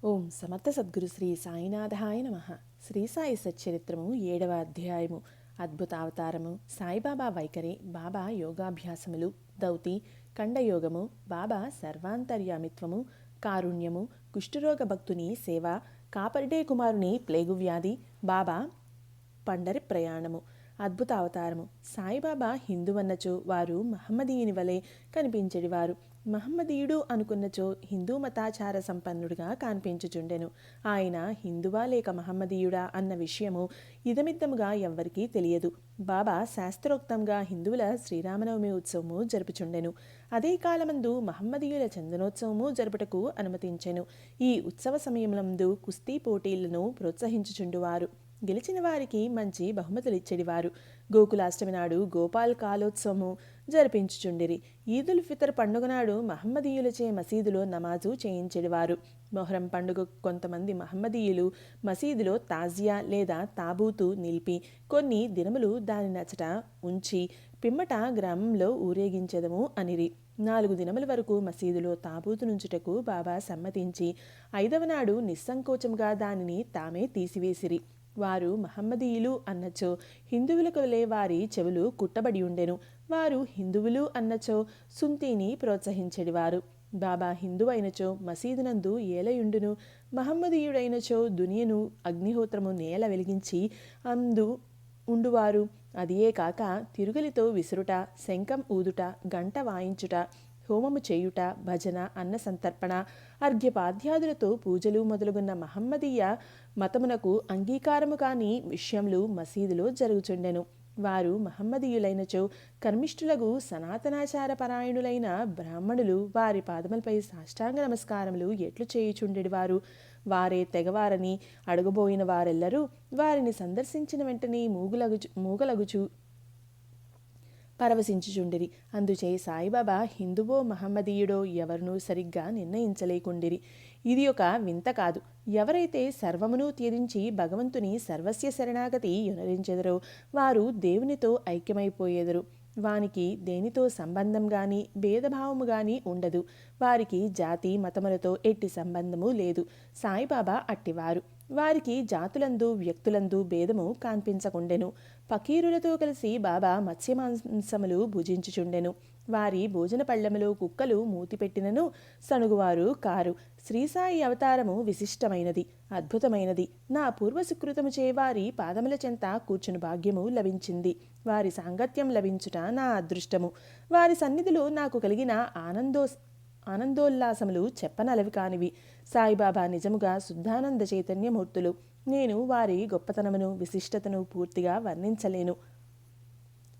ఓం సమర్థ సద్గురు శ్రీ సాయినాథాయ నమ. శ్రీ సాయి సచ్చరిత్రము 7వ అధ్యాయము. అద్భుత అవతారము. సాయిబాబా వైఖరి. బాబా యోగాభ్యాసములు. దౌతి కండయోగము. బాబా సర్వాంతర్యామిత్వము. కారుణ్యము. కుష్ఠరోగ భక్తుని సేవ. కాపర్డే కుమారుని ప్లేగు వ్యాధి. బాబా పండరి ప్రయాణము. అద్భుత అవతారము. సాయిబాబా హిందువన్నచో వారు మహమ్మదీయుని వలె కనిపించెడివారు. మహమ్మదీయుడు అనుకున్నచో హిందూ మతాచార సంపన్నుడిగా కనిపించుచుండెను. ఆయన హిందువా లేక మహమ్మదీయుడా అన్న విషయము ఇదమిద్దముగా ఎవ్వరికీ తెలియదు. బాబా శాస్త్రోక్తంగా హిందువుల శ్రీరామనవమి ఉత్సవము జరుపుచుండెను. అదే కాలమందు మహమ్మదీయుల చందనోత్సవము జరుపుటకు అనుమతించెను. ఈ ఉత్సవ సమయములందు కుస్తీ పోటీలను ప్రోత్సహించుచుండువారు. గెలిచిన వారికి మంచి బహుమతులిచ్చెడివారు. గోకులాష్టమి నాడు గోపాల్ కాలోత్సవము జరిపించుచుండిరి. ఈదుల్ ఫితర్ పండుగ నాడు మహమ్మదీయులచే మసీదులో నమాజు చేయించెడివారు. మొహరం పండుగ కొంతమంది మహమ్మదీయులు మసీదులో తాజియా లేదా తాబూతు నిలిపి కొన్ని దినములు దాని నచట ఉంచి పిమ్మట గ్రామంలో ఊరేగించెదము అనిరి. 4 దినముల వరకు మసీదులో తాబూతు నుంచుటకు బాబా సమ్మతించి 5వ నాడు నిస్సంకోచముగా దానిని తామే తీసివేసిరి. వారు మహమ్మదీయులు అన్నచో హిందువులకు వలె వారి చెవులు కుట్టబడి ఉండెను. వారు హిందువులు అన్నచో సుంతిని ప్రోత్సహించెడివారు. బాబా హిందువు అయినచో మసీదునందు ఏలయుండును. మహమ్మదీయుడైనచో దునియను అగ్నిహోత్రము నేల వెలిగించి అందు ఉండువారు. అదియే కాక తిరుగలితో విసురుట, శంఖం ఊదుట, గంట వాయించుట, హోమము చేయుట, భజన, అన్న సంతర్పణ, అర్ఘ్యపాద్యాదులతో పూజలు మొదలుగున్న మహమ్మదీయ మతమునకు అంగీకారము కాని విషయములు మసీదులో జరుగుచుండెను. వారు మహమ్మదీయులైనచో కర్మిష్ఠులకు సనాతనాచార పరాయణులైన బ్రాహ్మణులు వారి పాదములపై సాష్టాంగ నమస్కారములు ఎట్లు చేయుచుండెడివారు. వారే తెగవారని అడగబోయిన వారెల్లరూ వారిని సందర్శించిన వెంటనే మూగలగుచు పరవశించుచుండిరి. అందుచే సాయిబాబా హిందువో మహమ్మదీయుడో ఎవరినూ సరిగ్గా నిర్ణయించలేకుండిరి. ఇది ఒక వింత కాదు. ఎవరైతే సర్వమును త్యజించి భగవంతుని సర్వస్య శరణాగతి యొనరించెదరో వారు దేవునితో ఐక్యమైపోయేదరు. వానికి దేనితో సంబంధం గాని భేదభావము గాని ఉండదు. వారికి జాతి మతములతో ఎట్టి సంబంధము లేదు. సాయిబాబా అట్టివారు. వారికి జాతులందు వ్యక్తులందు భేదము కనిపించకుండెను. ఫకీరులతో కలిసి బాబా మత్స్యమాంసములు భుజించుచుండెను. వారి భోజన పళ్ళెములో కుక్కలు మూతిపెట్టినను సణుగువారు కారు. శ్రీసాయి అవతారము విశిష్టమైనది, అద్భుతమైనది. నా పూర్వ సుకృతముచే వారి పాదముల చెంత కూర్చుని భాగ్యము లభించింది. వారి సాంగత్యం లభించుట నా అదృష్టము. వారి సన్నిధిలో నాకు కలిగిన ఆనందోల్లాసములు చెప్పనలవి కానివి. సాయిబాబా నిజముగా శుద్ధానంద చైతన్యమూర్తులు. నేను వారి గొప్పతనమును విశిష్టతను పూర్తిగా వర్ణించలేను.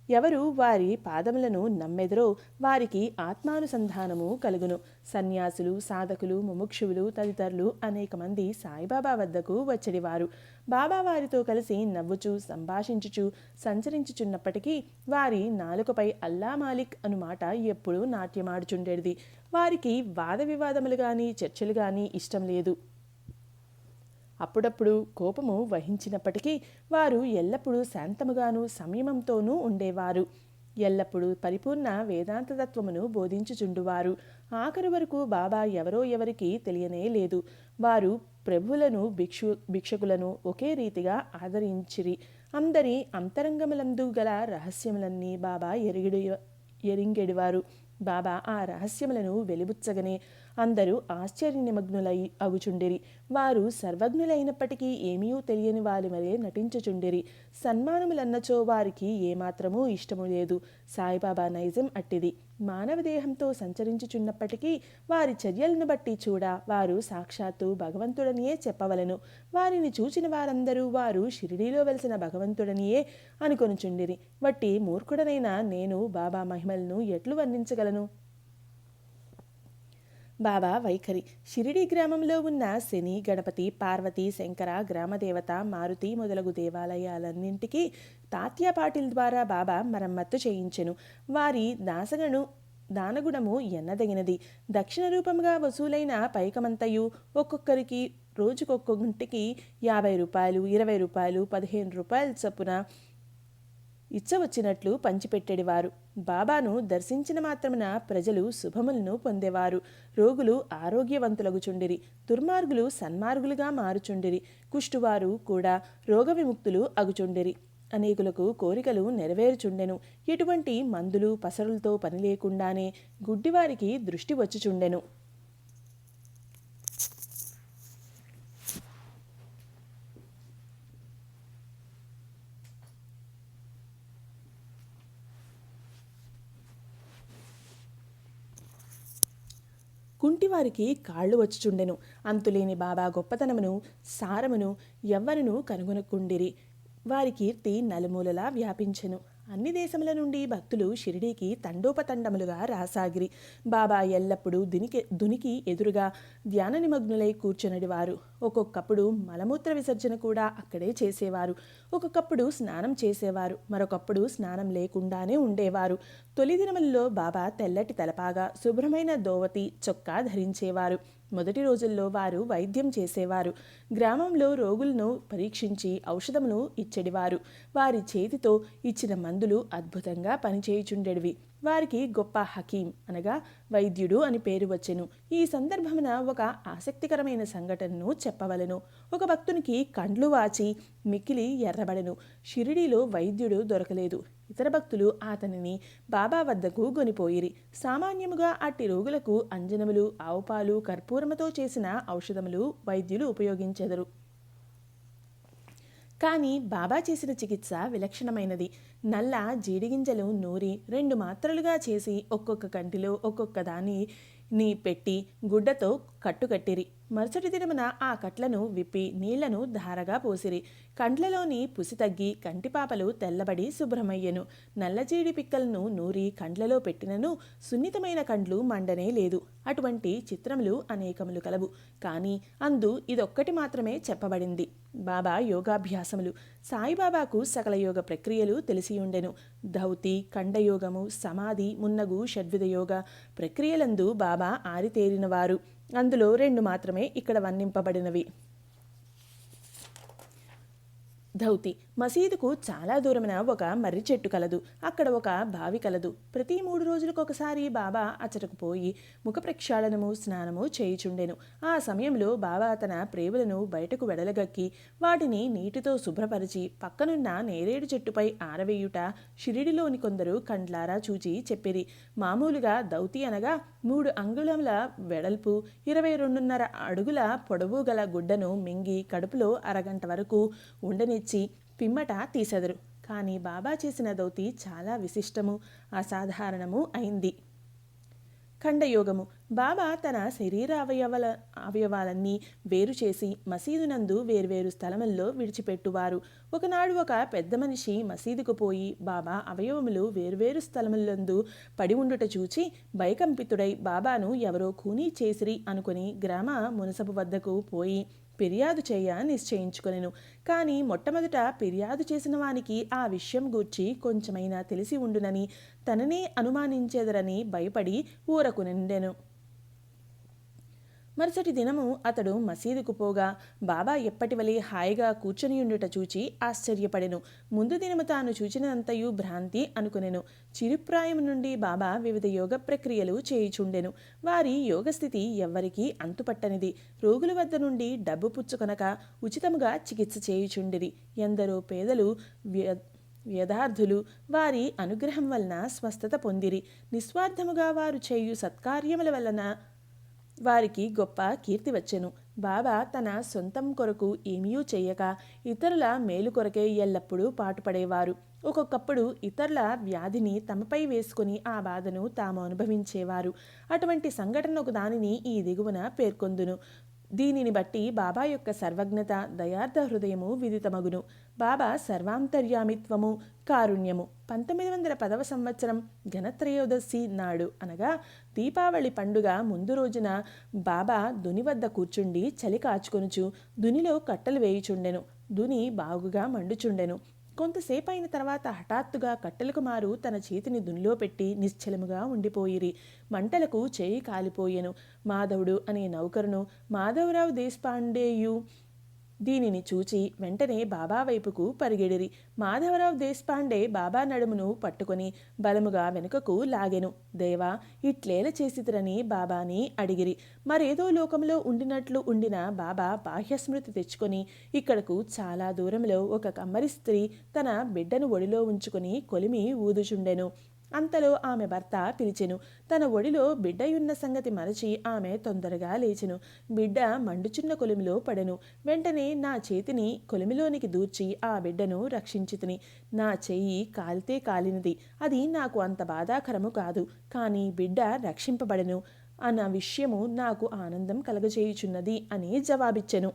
ఎవరు వారి పాదములను నమ్మెదరో వారికి ఆత్మానుసంధానము కలుగును. సన్యాసులు, సాధకులు, ముముక్షువులు తదితరులు అనేక మంది సాయిబాబా వద్దకు వచ్చడివారు. బాబా వారితో కలిసి నవ్వుచూ సంభాషించుచు సంచరించుచున్నప్పటికీ వారి నాలుకపై అల్లా మాలిక్ అను మాట ఎప్పుడూ నాట్యమాడుచుండేది. వారికి వాద వివాదములు గాని చర్చలు గాని ఇష్టం లేదు. అప్పుడప్పుడు కోపము వహించినప్పటికీ వారు ఎల్లప్పుడూ శాంతముగాను సంయమంతోనూ ఉండేవారు. ఎల్లప్పుడూ పరిపూర్ణ వేదాంతతత్వమును బోధించుచుండువారు. ఆఖరు వరకు బాబా ఎవరో ఎవరికి తెలియనే లేదు. వారు ప్రభువులను భిక్షకులను ఒకే రీతిగా ఆదరించిరి. అందరి అంతరంగములందు గల రహస్యములన్నీ బాబా ఎరింగెడివారు. బాబా ఆ రహస్యములను వెలిబుచ్చగనే అందరూ ఆశ్చర్య నిమగ్నులై అగుచుండిరి. వారు సర్వజ్ఞులైనప్పటికీ ఏమీ తెలియని వారి వలె నటించుచుండిరి. సన్మానములన్నచో వారికి ఏమాత్రమూ ఇష్టము లేదు. సాయిబాబా నైజం అట్టిది. మానవ దేహంతో సంచరించుచున్నప్పటికీ వారి చర్యలను బట్టి చూడ వారు సాక్షాత్తు భగవంతుడనియే చెప్పవలను. వారిని చూచిన వారందరూ వారు షిరిడీలో వెలిసిన భగవంతుడనియే అనుకొనుచుండిరి. వట్టి మూర్ఖుడనైన నేను బాబా మహిమలను ఎట్లు వర్ణించగలను? బాబా వైఖరి. షిరిడి గ్రామంలో ఉన్న శని, గణపతి, పార్వతి, శంకర, గ్రామదేవత, మారుతి మొదలగు దేవాలయాలన్నింటికీ తాత్యా పాటిల్ ద్వారా బాబా మరమ్మత్తు చేయించెను. వారి దానగుణము ఎన్నదగినది. దక్షిణ రూపంగా వసూలైన పైకమంతయు ఒక్కొక్కరికి రోజుకొక్కొంటికి 50 రూపాయలు, 20 రూపాయలు, 15 రూపాయల చొప్పున ఇచ్చవచ్చినట్లు పంచిపెట్టెడివారు. బాబాను దర్శించిన మాత్రమున ప్రజలు శుభములను పొందేవారు. రోగులు ఆరోగ్యవంతులగుచుండిరి, దుర్మార్గులు సన్మార్గులుగా మారుచుండిరి, కుష్టువారు కూడా రోగ విముక్తులు అగుచుండిరి. అనేకులకు కోరికలు నెరవేరుచుండెను. ఎటువంటి మందులు పసరులతో పని లేకుండానే గుడ్డివారికి దృష్టి వచ్చుచుండెను. కుంటివారికి కాళ్ళు వచ్చుచుండెను. అంతులేని బాబా గొప్పతనమును సారమును ఎవ్వరునూ కనుగొనకుండిరి. వారి కీర్తి నలుమూలలా వ్యాపించెను. అన్ని దేశముల నుండి భక్తులు షిరిడీకి తండోపతండములుగా రాసాగిరి. బాబా ఎల్లప్పుడూ దునికి ఎదురుగా ధ్యాన నిమగ్నులై కూర్చునడివారు. ఒక్కొక్కప్పుడు మలమూత్ర విసర్జన కూడా అక్కడే చేసేవారు. ఒక్కొక్కప్పుడు స్నానం చేసేవారు, మరొకప్పుడు స్నానం లేకుండానే ఉండేవారు. తొలి దినములలో బాబా తెల్లటి తలపాగా, శుభ్రమైన దోవతి చొక్కా ధరించేవారు. మొదటి రోజుల్లో వారు వైద్యం చేసేవారు. గ్రామంలో రోగులను పరీక్షించి ఔషధమును ఇచ్చెడివారు. వారి చేతితో ఇచ్చిన మందులు అద్భుతంగా పనిచేయుచుండెడివి. వారికి గొప్ప హకీం అనగా వైద్యుడు అని పేరు వచ్చెను. ఈ సందర్భమున ఒక ఆసక్తికరమైన సంఘటనను చెప్పవలెను. ఒక భక్తునికి కండ్లు వాచి మిక్కిలి ఎర్రబడెను. షిరిడీలో వైద్యుడు దొరకలేదు. ఇతర భక్తులు అతనిని బాబా వద్దకు గొనిపోయిరి. సామాన్యముగా అట్టి రోగులకు అంజనములు, ఆవుపాలు, కర్పూరముతో చేసిన ఔషధములు వైద్యులు ఉపయోగించెదరు. కానీ బాబా చేసిన చికిత్స విలక్షణమైనది. నల్ల జీడిగింజలు నూరి 2 మాత్రలుగా చేసి ఒక్కొక్క కంటిలో ఒక్కొక్క దానిని పెట్టి గుడ్డతో కట్టుకట్టిరి. మరుసటి దినమున ఆ కట్లను విప్పి నీళ్లను ధారగా పోసిరి. కండ్లలోని పుసి తగ్గి కంటిపాపలు తెల్లబడి శుభ్రమయ్యెను. నల్లజీడి పిక్కలను నూరి కండ్లలో పెట్టినను సున్నితమైన కండ్లు మండనే లేదు. అటువంటి చిత్రములు అనేకములు కలవు. కానీ అందు ఇదొక్కటి మాత్రమే చెప్పబడింది. బాబా యోగాభ్యాసములు. సాయిబాబాకు సకల యోగ ప్రక్రియలు తెలిసియుండెను. ధౌతి, ఖండయోగము, సమాధి మున్నగు షడ్విధ యోగ ప్రక్రియలందు బాబా ఆరితేరినవారు. అందులో 2 మాత్రమే ఇక్కడ వర్ణింపబడినవి. ధౌతి. మసీదుకు చాలా దూరమున ఒక మర్రి చెట్టు కలదు. అక్కడ ఒక బావి కలదు. ప్రతి 3 రోజులకొకసారి బాబా అచ్చటకు పోయి ముఖ ప్రక్షాళనము, స్నానము చేయుచుండెను. ఆ సమయంలో బాబా తన ప్రేవులను బయటకు వెడలగక్కి వాటిని నీటితో శుభ్రపరిచి పక్కనున్న నేరేడు చెట్టుపై ఆరవేయుట షిరిడిలోని కొందరు కండ్లారా చూచి చెప్పిరి. మామూలుగా ధౌతి అనగా 3 అంగుళముల వెడల్పు, 22.5 అడుగుల పొడవు గల గుడ్డను మింగి కడుపులో అరగంట వరకు ఉండనిచ్చి పిమ్మట తీసెదరు. కానీ బాబా చేసిన ధౌతి చాలా విశిష్టము, అసాధారణము అయింది. ఖండయోగము. బాబా తన శరీర అవయవాలన్నీ వేరు చేసి మసీదునందు వేర్వేరు స్థలముల్లో విడిచిపెట్టువారు. ఒకనాడు ఒక పెద్ద మనిషి మసీదుకు పోయి బాబా అవయవములు వేర్వేరు స్థలములందు పడి ఉండుట చూచి భయకంపితుడై బాబాను ఎవరో ఖూనీ చేసిరి అనుకుని గ్రామ మునసబు వద్దకు పోయి ఫిర్యాదు చేయ నిశ్చయించుకొనెను. కానీ మొట్టమొదట ఫిర్యాదు చేసిన వానికి ఆ విషయం గూర్చి కొంచెమైనా తెలిసి ఉండునని తననే అనుమానించేదరని భయపడి ఊరకునుండెను. మరుసటి దినము అతడు మసీదుకు పోగా బాబా ఎప్పటివలే హాయిగా కూర్చొనియుండుట చూచి ఆశ్చర్యపడెను. ముందు దినము తాను చూచినంతయు భ్రాంతి అనుకునెను. చిరుప్రాయము నుండి బాబా వివిధ యోగ ప్రక్రియలు చేయుచుండెను. వారి యోగస్థితి ఎవ్వరికీ అంతుపట్టనిది. రోగుల వద్ద నుండి డబ్బు పుచ్చుకొనక ఉచితముగా చికిత్స చేయుచుండిరి. ఎందరో పేదలు వ్యధార్థులు వారి అనుగ్రహం వలన స్వస్థత పొందిరి. నిస్వార్థముగా వారు చేయు సత్కార్యముల వలన వారికి గొప్ప కీర్తి వచ్చెను. బాబా తన సొంతం కొరకు ఏమీ చేయక ఇతరుల మేలు కొరకే ఎల్లప్పుడూ పాటుపడేవారు. ఒక్కొక్కప్పుడు ఇతరుల వ్యాధిని తమపై వేసుకుని ఆ బాధను తాము అనుభవించేవారు. అటువంటి సంఘటన ఒక దానిని ఈ దిగువన పేర్కొందును. దీనిని బట్టి బాబా యొక్క సర్వజ్ఞత, దయార్థ హృదయము విదితమగును. బాబా సర్వాంతర్యామిత్వము, కారుణ్యము. 1910 సంవత్సరం ఘనత్రయోదశి నాడు అనగా దీపావళి పండుగ ముందు రోజున బాబా దుని వద్ద కూర్చుండి చలి కాచుకొనుచు దునిలో కట్టెలు వేయుచుండెను. దుని బాగుగా మండుచుండెను. కొంతసేపు అయిన తర్వాత హఠాత్తుగా కట్టెలకు మారు తన చేతిని దునిలో పెట్టి నిశ్చలముగా ఉండిపోయిరి. మంటలకు చేయి కాలిపోయెను. మాధవుడు అనే నౌకరును మాధవరావు దేశపాండేయు దీనిని చూచి వెంటనే బాబా వైపుకు పరిగెడిరి. మాధవరావు దేశపాండే బాబా నడుమును పట్టుకొని బలముగా వెనుకకు లాగెను. దేవా, ఇట్లేల చేసితిరని బాబాని అడిగిరి. మరేదో లోకంలో ఉండినట్లు ఉండిన బాబా బాహ్యస్మృతి తెచ్చుకొని ఇక్కడకు చాలా దూరంలో ఒక కమ్మరి స్త్రీ తన బిడ్డను ఒడిలో ఉంచుకొని కొలిమి ఊదుచుండెను. అంతలో ఆమె భర్త పిలిచెను. తన ఒడిలో బిడ్డయున్న సంగతి మరచి ఆమె తొందరగా లేచెను. బిడ్డ మండుచున్న కొలిమిలో పడెను. వెంటనే నా చేతిని కొలిమిలోనికి దూర్చి ఆ బిడ్డను రక్షించితిని. నా చెయ్యి కాలితే కాలినది, అది నాకు అంత బాధాకరము కాదు. కానీ బిడ్డ రక్షింపబడెను అన్న విషయము నాకు ఆనందం కలగజేయుచున్నది అని జవాబిచ్చెను.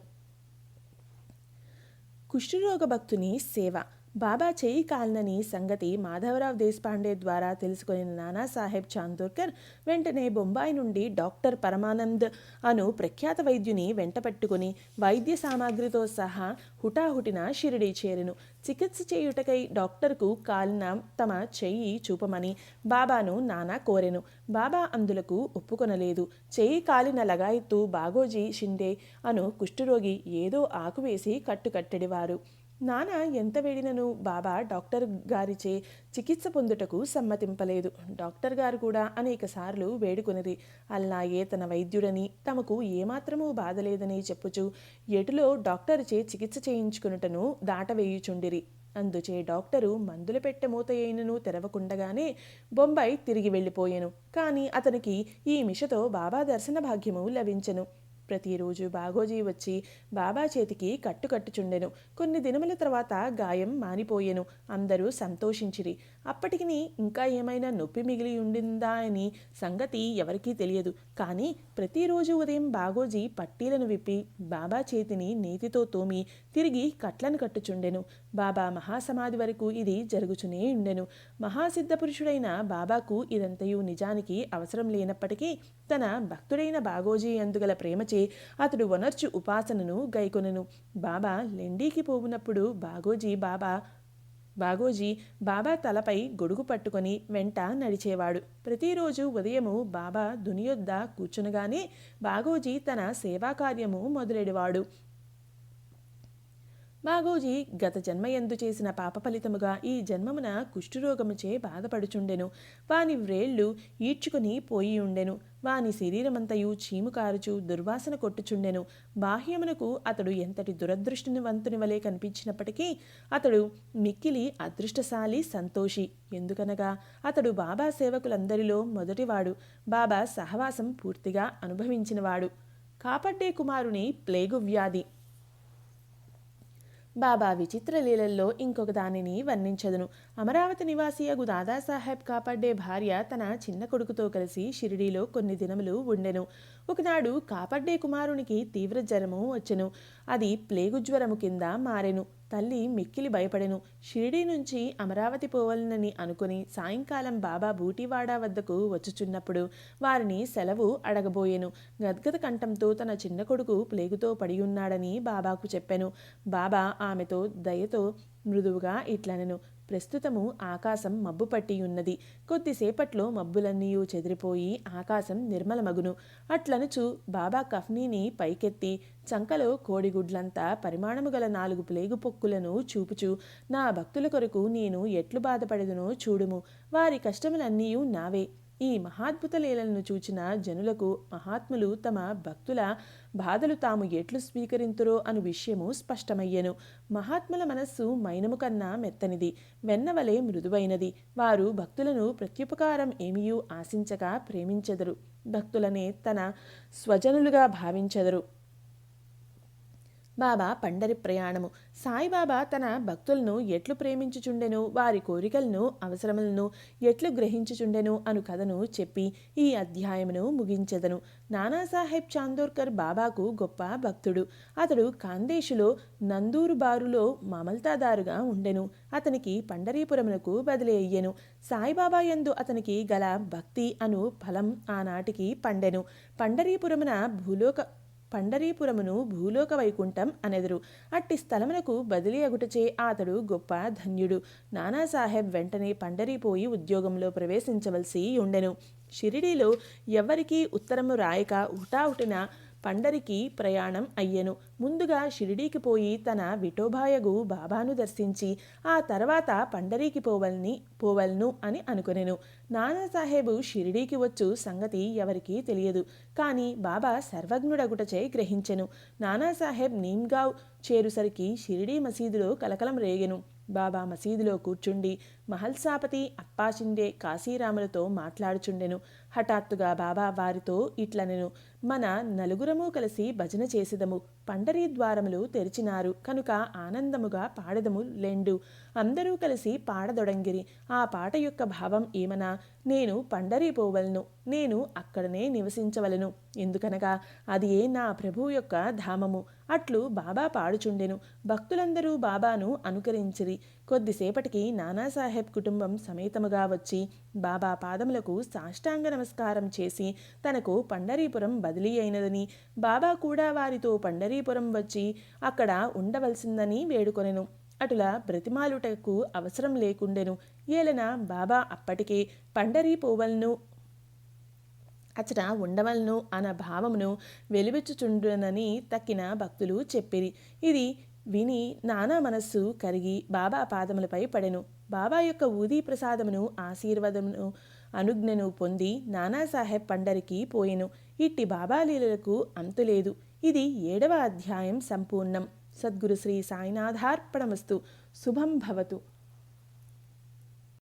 కుష్ఠరోగ భక్తుని సేవ. బాబా చేయి కాలినని సంగతి మాధవరావు దేశపాండే ద్వారా తెలుసుకుని నానాసాహెబ్ చాందోర్కర్ వెంటనే బొంబాయి నుండి డాక్టర్ పరమానంద్ అను ప్రఖ్యాత వైద్యుని వెంటపెట్టుకుని వైద్య సామాగ్రితో సహా హుటాహుటిన షిరిడీ చేరెను. చికిత్స చేయుటకై డాక్టర్కు కాలిన తమ చెయ్యి చూపమని బాబాను నానా కోరెను. బాబా అందులకు ఒప్పుకొనలేదు. చెయ్యి కాలిన లగాయత్తు బాగోజీ షిండే అను కుష్ఠరోగి ఏదో ఆకువేసి కట్టుకట్టెడివారు. నానా ఎంత వేడినను బాబా డాక్టర్ గారిచే చికిత్స పొందుటకు సమ్మతింపలేదు. డాక్టర్ గారు కూడా అనేక సార్లు వేడుకొనిరి. అల్లాయే తన వైద్యుడని తమకు ఏమాత్రమూ బాధలేదని చెప్పుచు ఎటులో డాక్టరుచే చికిత్స చేయించుకునుటను దాటవేయుచుండిరి. అందుచే డాక్టరు మందుల పెట్టె మూతయైనను తెరవకుండగానే బొంబాయి తిరిగి వెళ్ళిపోయెను. కానీ అతనికి ఈ మిషతో బాబా దర్శన భాగ్యము లభించెను. ప్రతిరోజు బాగోజీ వచ్చి బాబా చేతికి కట్టుచుండెను. కొన్ని దినముల తర్వాత గాయం మానిపోయెను. అందరూ సంతోషించిరి. అప్పటికి ఇంకా ఏమైనా నొప్పి మిగిలి ఉండిందా అని సంగతి ఎవరికీ తెలియదు. కానీ ప్రతిరోజు ఉదయం బాగోజీ పట్టీలను విప్పి బాబా చేతిని నేతితో తోమి తిరిగి కట్లను కట్టుచుండెను. బాబా మహాసమాధి వరకు ఇది జరుగుచునే ఉండెను. మహాసిద్ధ పురుషుడైన బాబాకు ఇదంతయు నిజానికి అవసరం లేనప్పటికీ తన భక్తుడైన బాగోజీ అందుగల ప్రేమచే అతడు వనర్చు ఉపాసనను గైకొనెను. బాబా లెండీకి పోవునప్పుడు బాగోజీ బాబా తలపై గొడుగు పట్టుకొని వెంట నడిచేవాడు. ప్రతిరోజు ఉదయము బాబా దునియొద్ద కూర్చునగానే బాగోజీ తన సేవాకార్యము మొదలెడివాడు. బాగోజీ గత జన్మయందు చేసిన పాప ఫలితముగా ఈ జన్మమున కుష్ఠరోగముచే బాధపడుచుండెను. వాని వ్రేళ్లు ఈడ్చుకుని పోయి ఉండెను. వాని శరీరమంతయు చీము కారుచు దుర్వాసన కొట్టుచుండెను. బాహ్యమునకు అతడు ఎంతటి దురదృష్టివంతుని వలె కనిపించినప్పటికీ అతడు మిక్కిలి అదృష్టశాలి, సంతోషి. ఎందుకనగా అతడు బాబా సేవకులందరిలో మొదటివాడు. బాబా సహవాసం పూర్తిగా అనుభవించినవాడు. కాపడ్డే కుమారుని ప్లేగు వ్యాధి. బాబా విచిత్ర లీలల్లో ఇంకొక దానిని వర్ణించదును. అమరావతి నివాసియగు దాదాసాహెబ్ కాపాడ్డే భార్య తన చిన్న కొడుకుతో కలిసి షిరిడీలో కొన్ని దినములు ఉండెను. ఒకనాడు కాపాడ్డే కుమారునికి తీవ్ర జ్వరము వచ్చెను. అది ప్లేగు జ్వరము కింద మారెను. తల్లి మిక్కిలి భయపడెను. షిరిడీ నుంచి అమరావతి పోవాలనని అనుకుని సాయంకాలం బాబా బూటివాడ వద్దకు వచ్చుచున్నప్పుడు వారిని సెలవు అడగబోయెను. గద్గద కంఠంతో తన చిన్న కొడుకు ప్లేగుతో పడియున్నాడని బాబాకు చెప్పెను. బాబా ఆమెతో దయతో మృదువుగా ఇట్లనెను, ప్రస్తుతము ఆకాశం మబ్బు పట్టి ఉన్నది. కొద్దిసేపట్లో మబ్బులన్నీ చెదిరిపోయి ఆకాశం నిర్మలమగును. అట్లనుచు బాబా కఫ్నీని పైకెత్తి చంకలో కోడిగుడ్లంతా పరిమాణము గల 4 ప్లేగు పొక్కులను చూపుచు, నా భక్తుల కొరకు నేను ఎట్లు బాధపడదునో చూడుము. వారి కష్టములన్నీ నావే. ఈ మహాద్భుత లీలలను చూచిన జనులకు మహాత్ములు తమ భక్తుల బాధలు తాము ఎట్లు స్వీకరింతురో అను విషయము స్పష్టమయ్యెను. మహాత్ముల మనస్సు మైనము కన్నా మెత్తనిది, వెన్నవలే మృదువైనది. వారు భక్తులను ప్రత్యుపకారం ఏమియూ ఆశించక ప్రేమించెదరు. భక్తులనే తన స్వజనులుగా భావించెదరు. బాబా పండరి ప్రయాణము. సాయిబాబా తన భక్తులను ఎట్లు ప్రేమించుచుండెను, వారి కోరికలను అవసరములను ఎట్లు గ్రహించుచుండెను అను కథను చెప్పి ఈ అధ్యాయమును ముగించెదను. నానాసాహెబ్ చాందోర్కర్ బాబాకు గొప్ప భక్తుడు. అతడు కాందేశులో నందూరు బారులో మామల్తాదారుగా ఉండెను. అతనికి పండరీపురమునకు బదిలీ అయ్యెను. సాయిబాబా యందు అతనికి గల భక్తి అను ఫలం ఆనాటికి పండెను. పండరీపురమును భూలోక వైకుంఠం అనెదరు. అట్టి స్థలమునకు బదిలీ అగుటచే అతడు గొప్ప ధన్యుడు. నానాసాహెబ్ వెంటనే పండరీపోయి ఉద్యోగంలో ప్రవేశించవలసి ఉండెను. షిరిడీలో ఎవ్వరికీ ఉత్తరము రాయక హుటాహుటిన పండరికి ప్రయాణం అయ్యెను. ముందుగా షిరిడీకి పోయి తన విఠోబాయగు బాబాను దర్శించి ఆ తర్వాత పండరీకి పోవల్ను అని అనుకొనెను. నానాసాహెబు షిరిడీకి వచ్చు సంగతి ఎవరికీ తెలియదు. కానీ బాబా సర్వజ్ఞుడగుటచే గ్రహించెను. నానాసాహెబ్ నీమ్గావ్ చేరుసరికి షిరిడీ మసీదులో కలకలం రేగెను. బాబా మసీదులో కూర్చుండి మహల్సాపతి అప్పాషిండే కాశీరాములతో మాట్లాడుచుండెను. హఠాత్తుగా బాబా వారితో ఇట్లనెను, మన నలుగురము కలిసి భజన చేసిదము. పండరీ ద్వారములు తెరిచినారు కనుక ఆనందముగా పాడదము లెండు. అందరూ కలిసి పాడదొడంగిరి. ఆ పాట యొక్క భావం ఏమనా, నేను పండరీ పోవలను, నేను అక్కడనే నివసించవలను, ఎందుకనగా అది నా ప్రభు యొక్క ధామము. అట్లు బాబా పాడుచుండెను. భక్తులందరూ బాబాను అనుకరించిరి. కొద్దిసేపటికి నానాసాహెబ్ కుటుంబం సమేతముగా వచ్చి బాబా పాదములకు సాష్టాంగ నమస్కారం చేసి తనకు పండరీపురం బదిలీ అయినదని, బాబా కూడా వారితో పండరీపురం వచ్చి అక్కడ ఉండవలసిందని వేడుకొనెను. అటులా బ్రతిమాలుటకు అవసరం లేకుండెను. ఏలన బాబా అప్పటికే పండరీ పోవల్ను, అచట ఉండవల్ను అన్న భావమును వెలిబుచ్చుచుండునని తక్కిన భక్తులు చెప్పిరి. ఇది విని నానా మనస్సు కరిగి బాబా పాదములపై పడెను. బాబా యొక్క ఊదీ ప్రసాదమును ఆశీర్వాదమును అనుజ్ఞను పొంది నానాసాహెబ్ పండరికి పోయెను. ఇట్టి బాబా లీలలకు అంతులేదు. ఇది 7వ అధ్యాయం సంపూర్ణం. సద్గురు శ్రీ సాయినాథార్పణమస్తు. శుభం భవతు.